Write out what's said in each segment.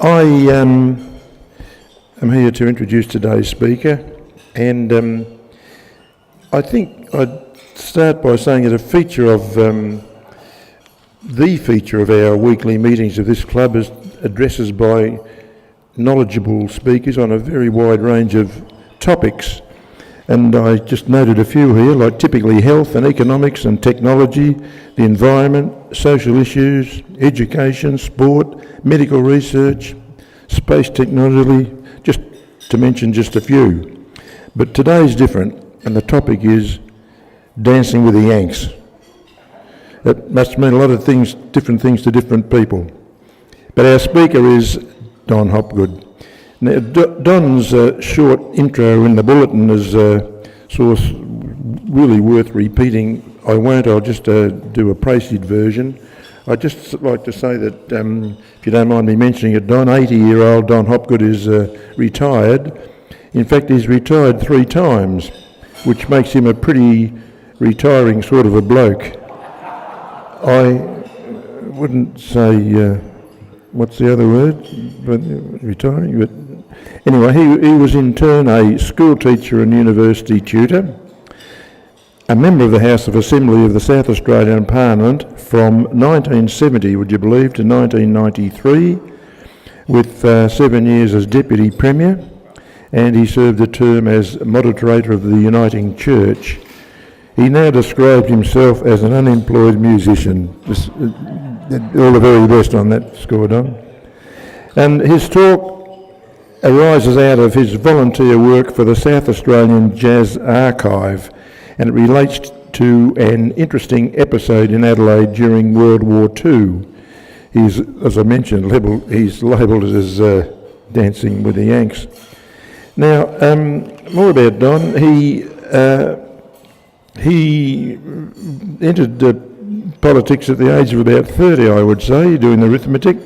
I am here to introduce today's speaker, and I think I'd start by saying that the feature of our weekly meetings of this club is addresses by knowledgeable speakers on a very wide range of topics. And I just noted a few here, like typically health and economics and technology, the environment, social issues, education, sport, medical research, space technology, just to mention just a few. But today's different, and the topic is dancing with the Yanks. It must mean a lot of things, different things to different people. But our speaker is Don Hopgood. Now, Don's short intro in the bulletin is really worth repeating. I won't, I'll just do a praised version. I'd just like to say that, if you don't mind me mentioning it, 80-year-old Don Hopgood is retired. In fact, he's retired 3 times, which makes him a pretty retiring sort of a bloke. I wouldn't say, what's the other word? Retiring, but anyway, he was in turn a school teacher and university tutor, a member of the House of Assembly of the South Australian Parliament from 1970, would you believe, to 1993, with 7 years as Deputy Premier, and he served a term as Moderator of the Uniting Church. He now describes himself as an unemployed musician. All the very best on that score, Don. And his talk arises out of his volunteer work for the South Australian Jazz Archive, and it relates to an interesting episode in Adelaide during World War II. He's, as I mentioned, he's labelled it as dancing with the Yanks. Now, more about Don. He entered politics at the age of about 30, I would say, doing the arithmetic,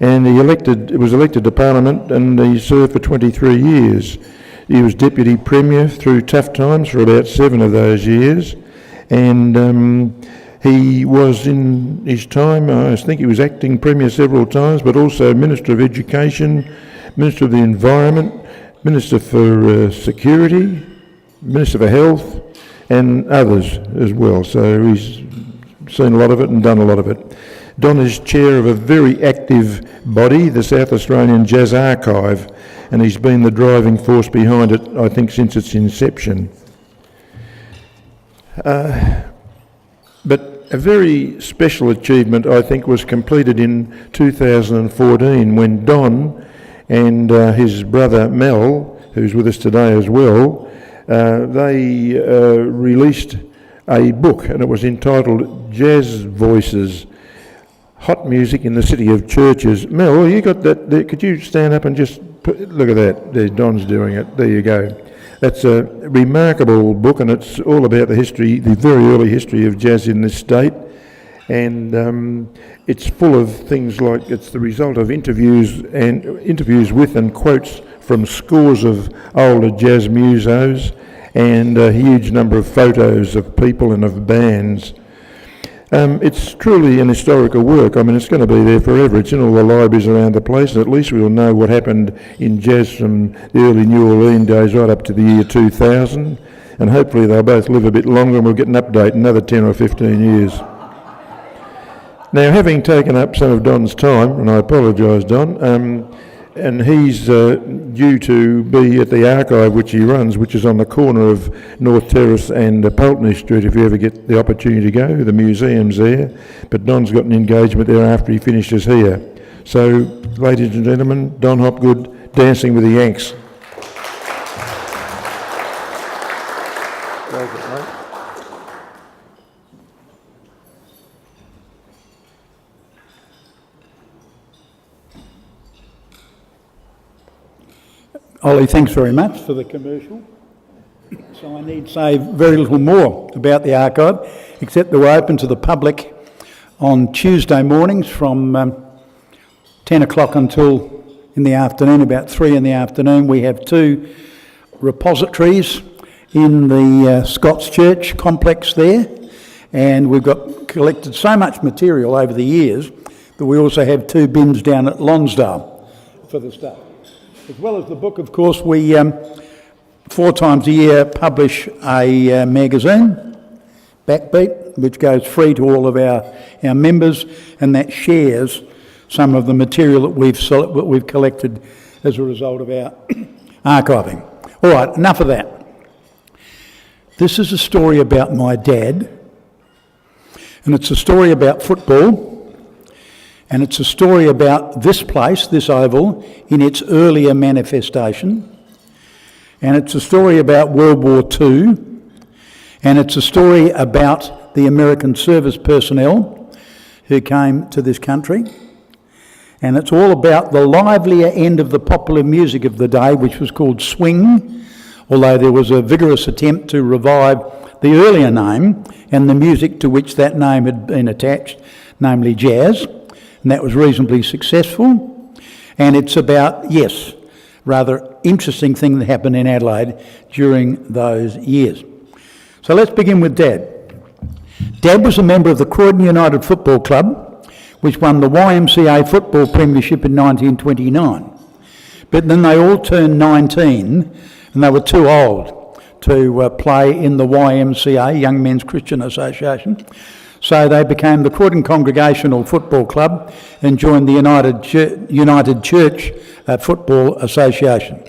and he was elected to Parliament, and he served for 23 years. He was Deputy Premier through tough times for about 7 of those years, and he was, in his time, I think he was acting Premier several times, but also Minister of Education, Minister of the Environment, Minister for Security, Minister for Health, and others as well. So he's seen a lot of it and done a lot of it. Don is chair of a very active body, the South Australian Jazz Archive, and he's been the driving force behind it, I think, since its inception. But a very special achievement, I think, was completed in 2014 when Don and his brother Mel, who's with us today as well, they released a book, and it was entitled Jazz Voices, Hot Music in the City of Churches. Mel, you got that there? Could you stand up and just look at that? There's Don's doing it. There you go. That's a remarkable book, and it's all about the history, the very early history of jazz in this state. And it's full of things like, it's the result of interviews with and quotes from scores of older jazz musos, and a huge number of photos of people and of bands. It's truly an historical work. I mean, it's going to be there forever. It's in all the libraries around the place, and at least we'll know what happened in jazz from the early New Orleans days right up to the year 2000, and hopefully they'll both live a bit longer and we'll get an update in another 10 or 15 years. Now, having taken up some of Don's time, and I apologise, Don, and he's due to be at the archive which he runs, which is on the corner of North Terrace and Pulteney Street, if you ever get the opportunity to go. The museum's there, but Don's got an engagement there after he finishes here. So, ladies and gentlemen, Don Hopgood, Dancing with the Yanks. Ollie, thanks very much for the commercial. So I need to say very little more about the archive, except that we're open to the public on Tuesday mornings from 10 o'clock until in the afternoon, about 3 in the afternoon. We have 2 repositories in the Scots Church complex there, and we've got collected so much material over the years that we also have 2 bins down at Lonsdale. for the stuff. As well as the book, of course, we 4 times a year publish a magazine, Backbeat, which goes free to all of our members, and that shares some of the material that we've collected as a result of our archiving. All right, enough of that. This is a story about my dad, and it's a story about football, and it's a story about this place, this oval, in its earlier manifestation, and it's a story about World War II, and it's a story about the American service personnel who came to this country, and it's all about the livelier end of the popular music of the day, which was called swing, although there was a vigorous attempt to revive the earlier name and the music to which that name had been attached, namely jazz, and that was reasonably successful. And it's about, yes, rather interesting thing that happened in Adelaide during those years. So let's begin with Dad. Dad was a member of the Croydon United Football Club, which won the YMCA Football Premiership in 1929. But then they all turned 19 and they were too old to play in the YMCA, Young Men's Christian Association. So they became the Croydon Congregational Football Club and joined the United Church Football Association.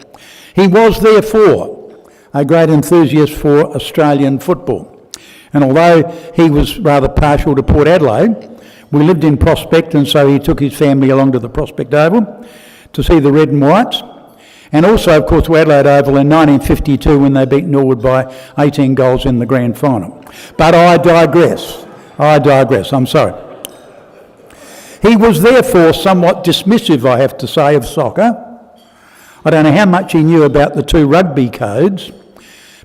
He was therefore a great enthusiast for Australian football. And although he was rather partial to Port Adelaide, we lived in Prospect, and so he took his family along to the Prospect Oval to see the red and whites, and also, of course, to Adelaide Oval in 1952 when they beat Norwood by 18 goals in the grand final. But I digress, I'm sorry. He was therefore somewhat dismissive, I have to say, of soccer. I don't know how much he knew about the 2 rugby codes,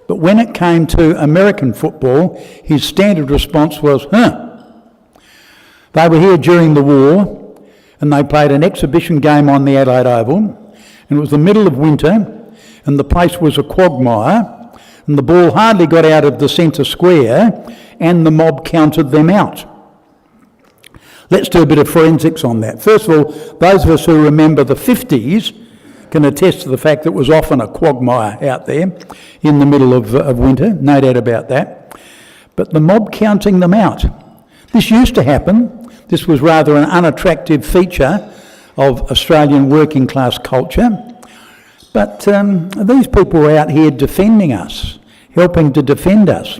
but when it came to American football, his standard response was, They were here during the war, and they played an exhibition game on the Adelaide Oval, and it was the middle of winter, and the place was a quagmire, and the ball hardly got out of the centre square, and the mob counted them out. Let's do a bit of forensics on that. First of all, those of us who remember the 50s can attest to the fact that it was often a quagmire out there in the middle of winter, no doubt about that. But the mob counting them out. This used to happen. This was rather an unattractive feature of Australian working class culture. But these people were out here defending us, helping to defend us,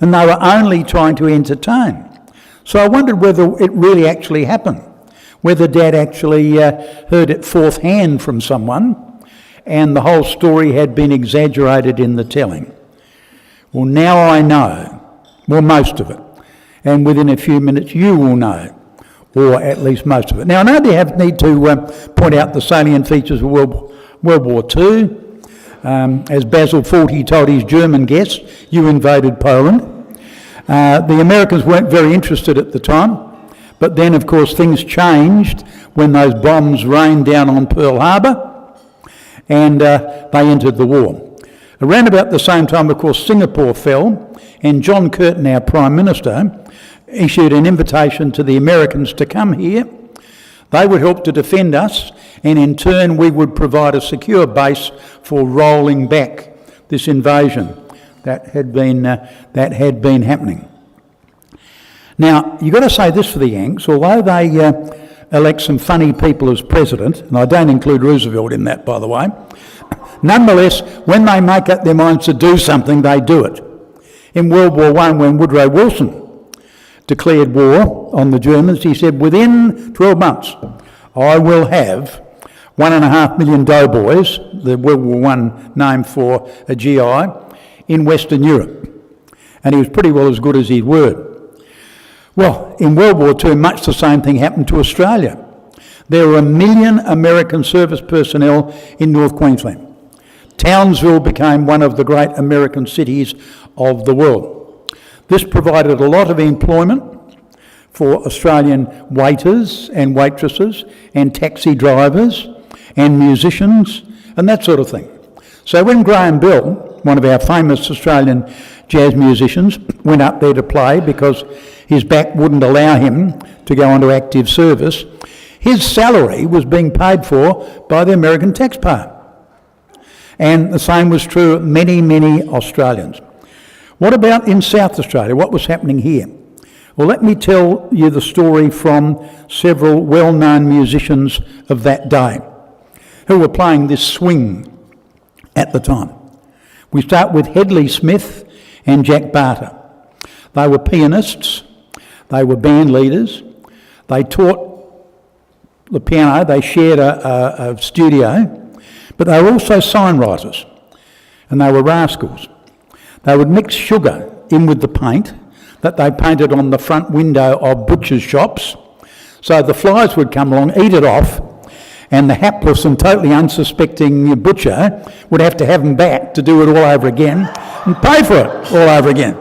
and they were only trying to entertain. So I wondered whether it really actually happened, whether Dad actually heard it fourth hand from someone and the whole story had been exaggerated in the telling. Well, now I know, well, most of it, and within a few minutes you will know, or at least most of it. Now I know they need to point out the salient features of World War II. As Basil Fawlty told his German guests, you invaded Poland. The Americans weren't very interested at the time, but then of course things changed when those bombs rained down on Pearl Harbor and they entered the war. Around about the same time, of course, Singapore fell, and John Curtin, our Prime Minister, issued an invitation to the Americans to come here. They would help to defend us, and in turn we would provide a secure base for rolling back this invasion that had been happening. Now, you've got to say this for the Yanks, although they elect some funny people as president, and I don't include Roosevelt in that, by the way, nonetheless, when they make up their minds to do something, they do it. In World War I, when Woodrow Wilson declared war on the Germans, he said, within 12 months, I will have 1.5 million doughboys, the World War I name for a GI, in Western Europe. And he was pretty well as good as his word. Well, in World War II, much the same thing happened to Australia. There were 1 million American service personnel in North Queensland. Townsville became one of the great American cities of the world. This provided a lot of employment for Australian waiters and waitresses and taxi drivers and musicians and that sort of thing. So when Graham Bell, one of our famous Australian jazz musicians, went up there to play because his back wouldn't allow him to go onto active service, His salary was being paid for by the American taxpayer. And the same was true of many, many Australians. What about in South Australia? What was happening here? Well, let me tell you the story from several well-known musicians of that day who were playing this swing at the time. We start with Hedley Smith and Jack Barter. They were pianists, they were band leaders, they taught the piano, they shared a studio, but they were also sign writers, and they were rascals. They would mix sugar in with the paint that they painted on the front window of butchers' shops, so the flies would come along, eat it off, and the hapless and totally unsuspecting butcher would have to have them back to do it all over again and pay for it all over again.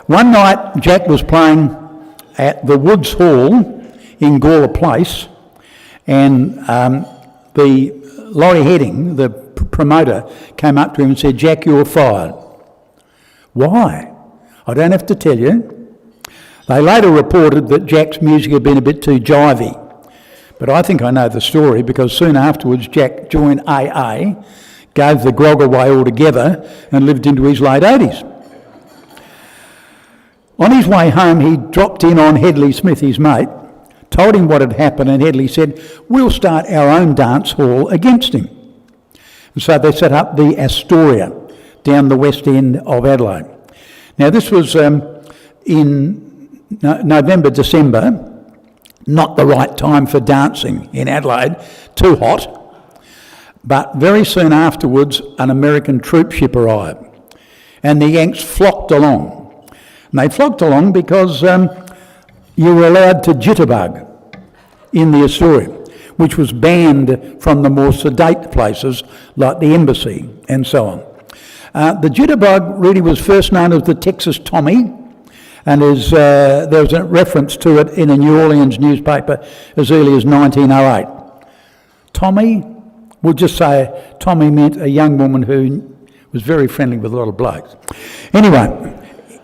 One night, Jack was playing at the Woods Hall in Gawler Place, and the Laurie Heading, the promoter, came up to him and said, "Jack, you're fired." Why? I don't have to tell you. They later reported that Jack's music had been a bit too jivey, but I think I know the story because soon afterwards Jack joined AA, gave the grog away altogether and lived into his late 80s. On his way home, he dropped in on Hedley Smith, his mate, told him what had happened, and Hedley said, "We'll start our own dance hall against him." And so they set up the Astoria down the west end of Adelaide. Now this was in November, December, not the right time for dancing in Adelaide, too hot. But very soon afterwards, an American troop ship arrived, and the Yanks flocked along. And they flocked along because you were allowed to jitterbug in the Astoria, which was banned from the more sedate places like the Embassy and so on. The jitterbug really was first known as the Texas Tommy, and there was a reference to it in a New Orleans newspaper as early as 1908. Tommy, we'll just say Tommy meant a young woman who was very friendly with a lot of blokes. Anyway,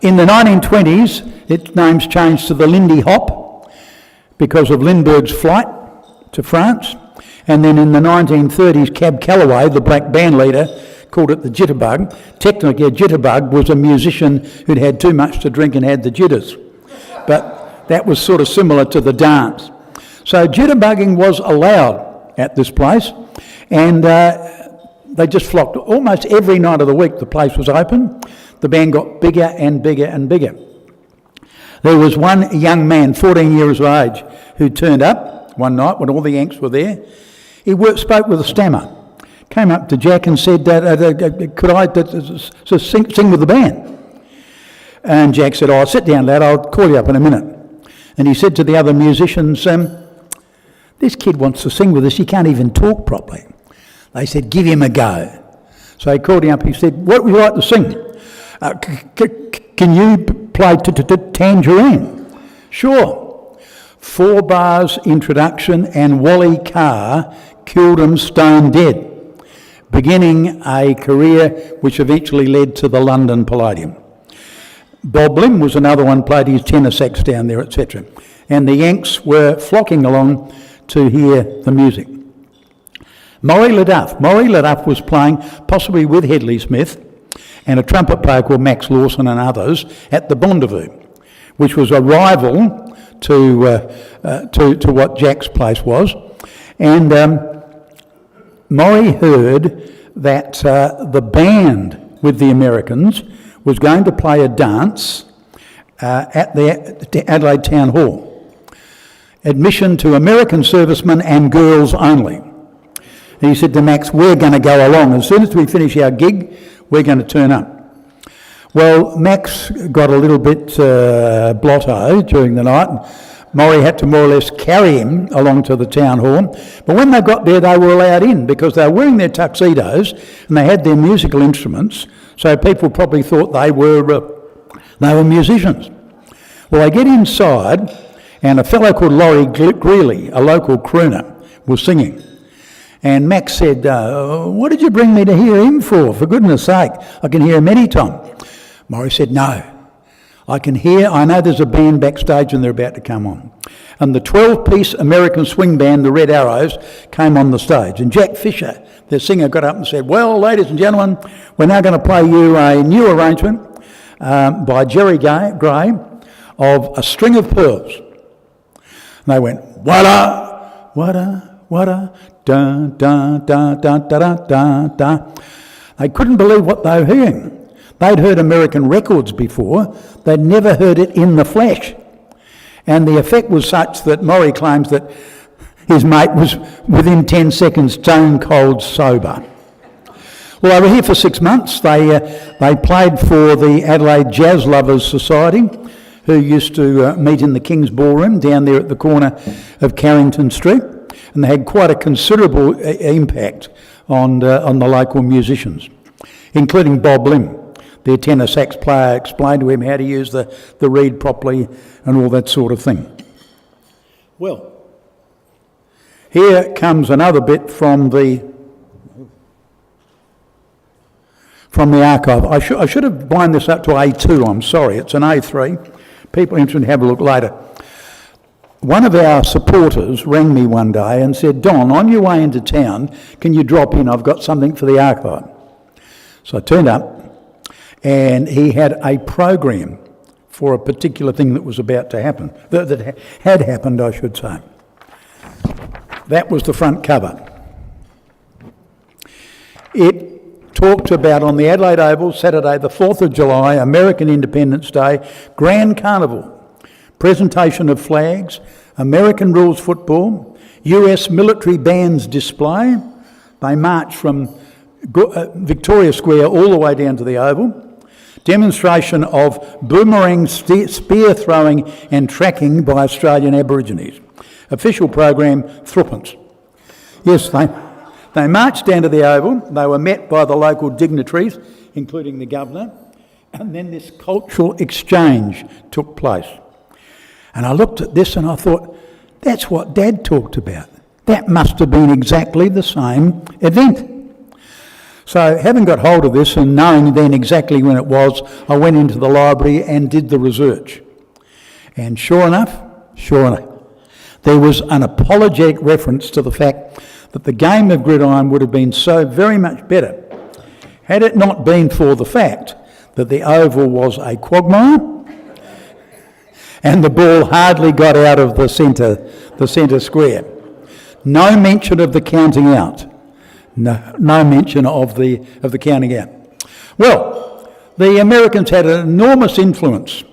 in the 1920s, its name's changed to the Lindy Hop because of Lindbergh's flight to France. And then in the 1930s, Cab Calloway, the black band leader, called it the jitterbug. Technically, a jitterbug was a musician who'd had too much to drink and had the jitters. But that was sort of similar to the dance. So jitterbugging was allowed at this place, and they just flocked. Almost every night of the week the place was open. The band got bigger and bigger and bigger. There was one young man, 14 years of age, who turned up one night when all the Yanks were there. He spoke with a stammer, came up to Jack and said, "Could I sing with the band?" And Jack said, "Oh, sit down, lad, I'll call you up in a minute." And he said to the other musicians, "This kid wants to sing with us, he can't even talk properly." They said, "Give him a go." So he called him up, he said, "What would you like to sing? Can you play Tangerine?" "Sure." 4 bars introduction and Wally Carr killed him stone dead, beginning a career which eventually led to the London Palladium. Bob Lim was another one, played his tenor sax down there, etc. And the Yanks were flocking along to hear the music. Maury Leduff was playing, possibly with Hedley Smith, and a trumpet player called Max Lawson and others at the Bondevue, which was a rival to what Jack's place was. And Maury heard that the band with the Americans was going to play a dance at the Adelaide Town Hall. Admission to American servicemen and girls only. And he said to Max, "We're going to go along. As soon as we finish our gig, we're going to turn up." Well, Max got a little bit blotto during the night. Maury had to more or less carry him along to the town hall. But when they got there, they were allowed in because they were wearing their tuxedos and they had their musical instruments, so people probably thought they were musicians. Well, they get inside, and a fellow called Laurie Greeley, a local crooner, was singing. And Max said, "What did you bring me to hear him for goodness sake? I can hear him any time." Maury said, "No, I know there's a band backstage and they're about to come on. And the 12-piece American swing band, the Red Arrows, came on the stage. And Jack Fisher, the singer, got up and said, "Well, ladies and gentlemen, we're now going to play you a new arrangement by Jerry Gray of A String of Pearls." And they went, "Wada, wada, wada, da, da, da, da, da, da, da." They couldn't believe what they were hearing. They'd heard American records before. They'd never heard it in the flesh. And the effect was such that Maury claims that his mate was within 10 seconds stone cold sober. Well, they were here for 6 months. They played for the Adelaide Jazz Lovers Society, who used to meet in the King's Ballroom down there at the corner of Carrington Street. And they had quite a considerable impact on the local musicians, including Bob Lim. Their tenor sax player explained to him how to use the reed properly and all that sort of thing. Well, here comes another bit from the archive. I should have wound this up to A2, I'm sorry. It's an A3. People interested, have a look later. One of our supporters rang me one day and said, "Don, on your way into town, can you drop in? I've got something for the archive." So I turned up, and he had a program for a particular thing that was about to happen, that had happened, I should say. That was the front cover. It talked about, on the Adelaide Oval, Saturday the 4th of July, American Independence Day, Grand Carnival, presentation of flags, American rules football, US military bands display. They marched from Victoria Square all the way down to the Oval. Demonstration of boomerang spear throwing and tracking by Australian Aborigines. Official program, threepence. Yes, they marched down to the Oval. They were met by the local dignitaries, including the Governor, and then this cultural exchange took place. And I looked at this and I thought, that's what Dad talked about. That must have been exactly the same event. So having got hold of this and knowing then exactly when it was, I went into the library and did the research. And sure enough, there was an apologetic reference to the fact that the game of gridiron would have been so very much better had it not been for the fact that the oval was a quagmire and the ball hardly got out of the centre square. No mention of the counting out. No mention of the counting out. Well, the Americans had an enormous influence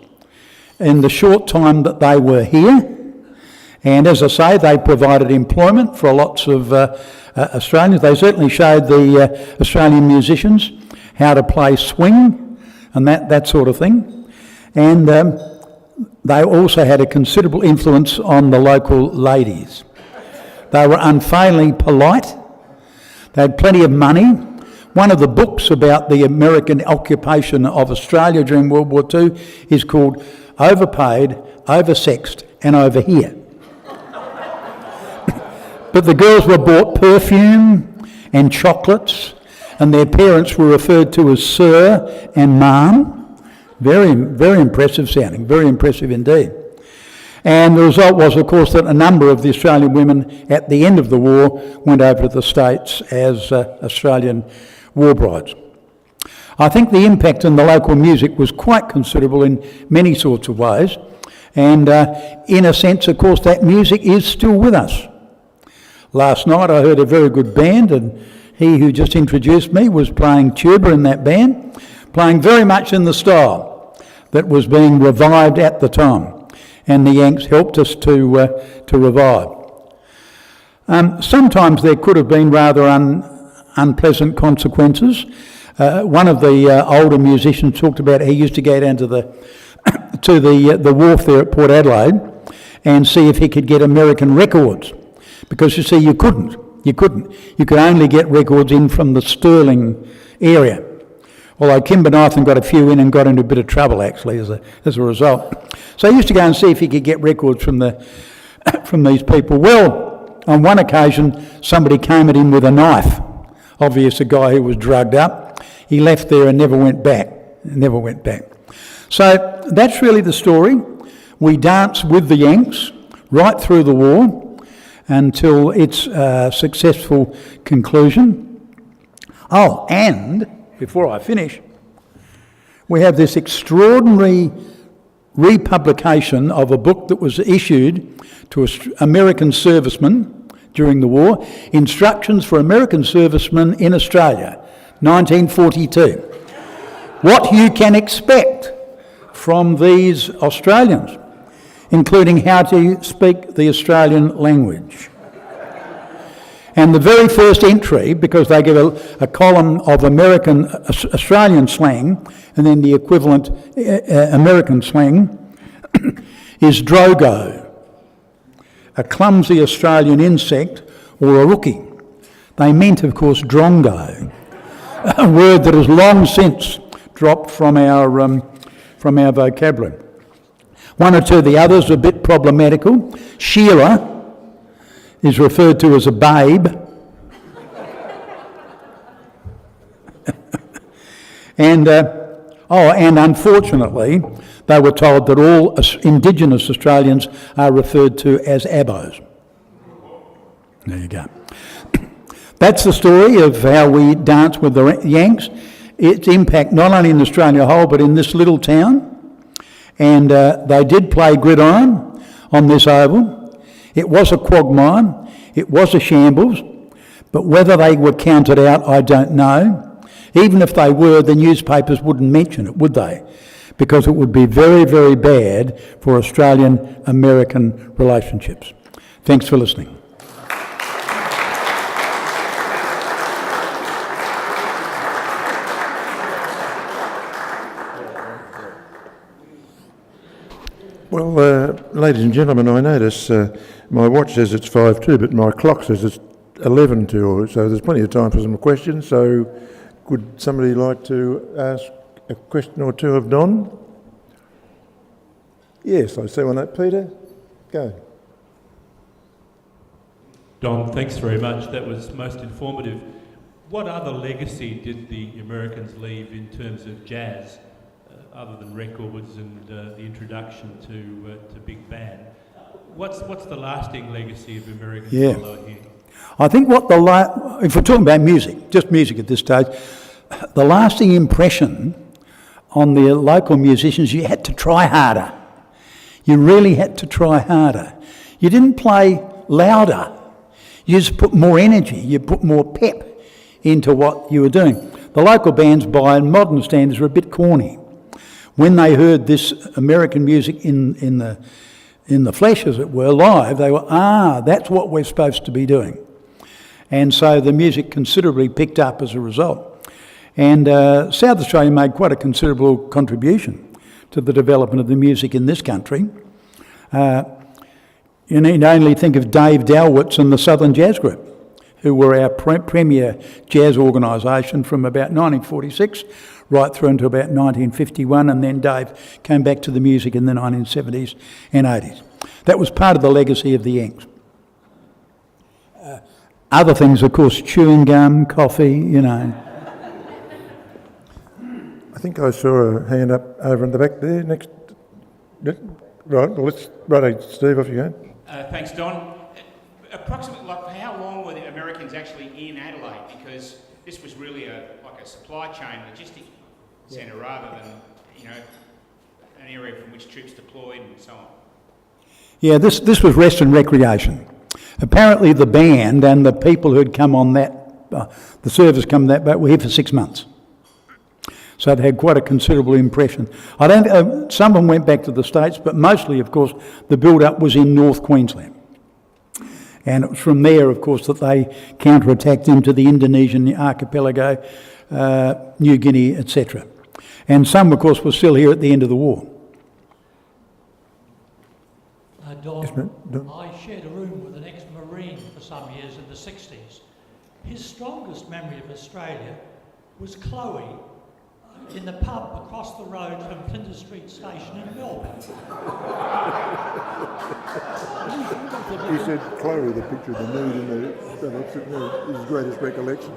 in the short time that they were here. And as I say, they provided employment for lots of Australians. They certainly showed the Australian musicians how to play swing and that sort of thing. And they also had a considerable influence on the local ladies. They were unfailingly polite. They had plenty of money. One of the books about the American occupation of Australia during World War II is called Overpaid, Oversexed and Over Here. But the girls were bought perfume and chocolates, and their parents were referred to as Sir and Ma'am. Very, very impressive sounding, very impressive indeed. And the result was, of course, that a number of the Australian women at the end of the war went over to the States as Australian war brides. I think the impact on the local music was quite considerable in many sorts of ways. And in a sense, of course, that music is still with us. Last night I heard a very good band, and he who just introduced me was playing tuba in that band, playing very much in the style that was being revived at the time. And the Yanks helped us to revive. Sometimes there could have been rather unpleasant consequences. One of the older musicians talked about he used to go down to the wharf there at Port Adelaide and see if he could get American records, because you see you couldn't. You could only get records in from the Stirling area. Although Kimbernaithen got a few in and got into a bit of trouble actually as a result. So he used to go and see if he could get records from these people. Well, on one occasion somebody came at him with a knife. Obviously a guy who was drugged up. He left there and never went back. So that's really the story. We danced with the Yanks right through the war until its successful conclusion. Oh, and before I finish, we have this extraordinary republication of a book that was issued to American servicemen during the war, Instructions for American Servicemen in Australia, 1942. What you can expect from these Australians, including how to speak the Australian language. And the very first entry, because they give a column of Australian slang, and then the equivalent American slang, is drogo, a clumsy Australian insect or a rookie. They meant, of course, drongo, a word that has long since dropped from our vocabulary. One or two of the others are a bit problematical. Sheila is referred to as a babe. And unfortunately, they were told that all Indigenous Australians are referred to as abos. There you go. That's the story of how we dance with the Yanks. Its impact not only in Australia whole, but in this little town. And they did play gridiron on this oval. It was a quagmire. It was a shambles. But whether they were counted out, I don't know. Even if they were, the newspapers wouldn't mention it, would they? Because it would be very, very bad for Australian-American relationships. Thanks for listening. Well, ladies and gentlemen, I notice my watch says it's 5:02, but my clock says it's 11:02, so there's plenty of time for some questions. So would somebody like to ask a question or two of Don? Yes, I see one. That Peter, go. Don, thanks very much. That was most informative. What other legacy did the Americans leave in terms of jazz, other than records and the introduction to big band? What's the lasting legacy of American solo here? I think if we're talking about music, just music at this stage, the lasting impression on the local musicians, you had to try harder. You really had to try harder. You didn't play louder. You just put more energy. You put more pep into what you were doing. The local bands, by modern standards, were a bit corny. When they heard this American music in the flesh, as it were, live, they were, that's what we're supposed to be doing. And so the music considerably picked up as a result. And South Australia made quite a considerable contribution to the development of the music in this country. You need only think of Dave Dalwitz and the Southern Jazz Group, who were our premier jazz organisation from about 1946 right through until about 1951, and then Dave came back to the music in the 1970s and 80s. That was part of the legacy of the Yanks. Other things, of course, chewing gum, coffee, you know. I think I saw a hand up over in the back there. Next, right. Well, Steve, off you go. Thanks, Don. Approximately, how long were the Americans actually in Adelaide? Because this was really like a supply chain logistic centre rather than, an area from which troops deployed and so on. Yeah, this was rest and recreation. Apparently the band and the people who'd come on that, the service come that boat were here for 6 months. So they had quite a considerable impression. Some of them went back to the States, but mostly, of course, the build-up was in North Queensland. And it was from there, of course, that they counter-attacked into the Indonesian archipelago, New Guinea, etc. And some, of course, were still here at the end of the war. Don, I shared a room with an ex-Marine for some years in the 60s. His strongest memory of Australia was Chloe in the pub across the road from Flinders Street Station in Melbourne. He said Chloe, the picture of the nude in his greatest recollection.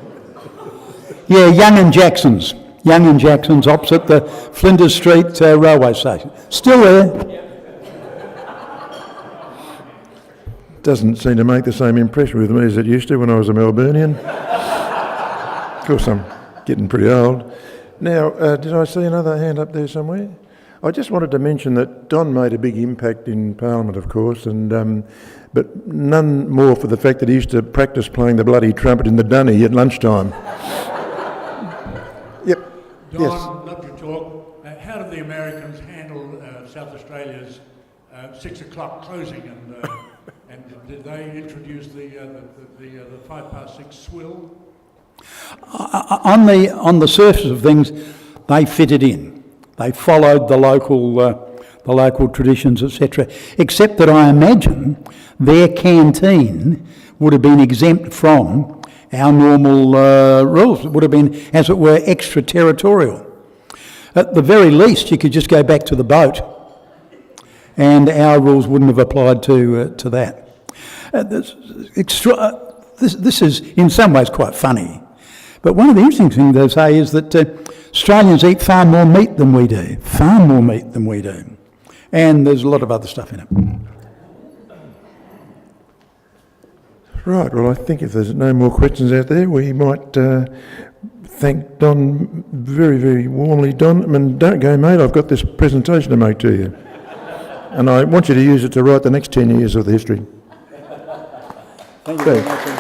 Yeah, Young and Jackson's. Young and Jackson's opposite the Flinders Street railway station. Still there? Doesn't seem to make the same impression with me as it used to when I was a Melburnian. Of course, I'm getting pretty old. Now, did I see another hand up there somewhere? I just wanted to mention that Don made a big impact in Parliament, of course, and but none more for the fact that he used to practice playing the bloody trumpet in the dunny at lunchtime. Yep. Don, Yes. love to talk. How did the Americans handle South Australia's 6 o'clock closing, and did they introduce the 6:05 swill? On the surface of things, they fitted in. They followed the local traditions, etc. Except that I imagine their canteen would have been exempt from our normal rules. It would have been, as it were, extraterritorial. At the very least, you could just go back to the boat, and our rules wouldn't have applied to that. This is in some ways quite funny. But one of the interesting things they say is that Australians eat far more meat than we do. Far more meat than we do. And there's a lot of other stuff in it. Right, well, I think if there's no more questions out there, we might thank Don very, very warmly. Don, I mean, don't go, mate, I've got this presentation to make to you. And I want you to use it to write the next 10 years of the history. Thank you very much.